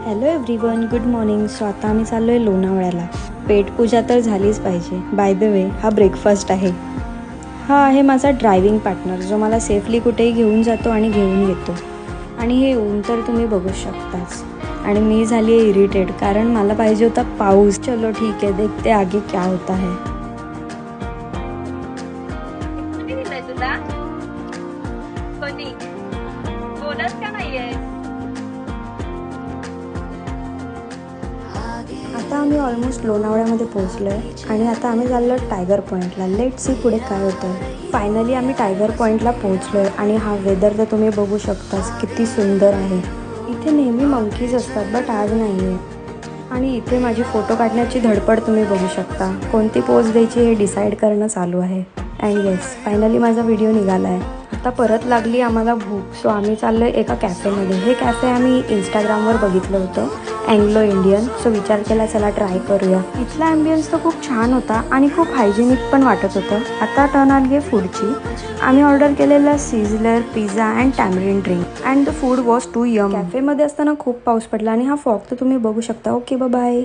Hello everyone, good morning. So आता आम्ही चाललो आहे लोणावळ्याला. पेटपूजा तर झालीच पाहिजे. बाय द वे, हा ब्रेकफास्ट आहे. हा आहे माझा ड्रायव्हिंग पार्टनर, जो मला सेफली कुठेही घेऊन जातो आणि घेऊन येतो. आणि हे ऊन तर तुम्ही बघू शकताच. आणि मी झाली आहे इरिटेड, कारण मला पाहिजे होता पाऊस. चलो ठीक आहे, देखते आगे क्या होता है. आता आम्ही ऑलमोस्ट लोणावळ्यामध्ये पोहोचलो आहे आणि आता आम्ही चाललो टायगर पॉईंटला. लेट सी पुढे काय होतं. फायनली आम्ही टायगर पॉईंटला पोहोचलो आहे आणि हा वेदर तर तुम्ही बघू शकताच, किती सुंदर आहे. इथे नेहमी मंकीज असतात, बट आज नाही आहे. आणि इथे माझी फोटो काढण्याची धडपड तुम्ही बघू शकता. कोणती पोज द्यायची हे डिसाईड करणं चालू आहे. अँड येस, फायनली माझा व्हिडिओ निघाला आहे. आता परत लागली आम्हाला भूक. सो आम्ही चाललो आहे एका कॅफेमध्ये. हे कॅफे आम्ही इंस्टाग्रामवर बघितलं होतं, अँग्लो इंडियन. सो विचार केला चला ट्राय करूया. इथला ॲम्बियन्स तर खूप छान होता आणि खूप हायजेनिक पण वाटत होतं. आता टर्न आली आहे फूडची. आम्ही ऑर्डर केलेलं sizzler pizza and tamarind drink and the food was too yum. कॅफेमध्ये असताना खूप पाऊस पडला आणि हा फॉग तर तुम्ही बघू शकता. Okay, bye.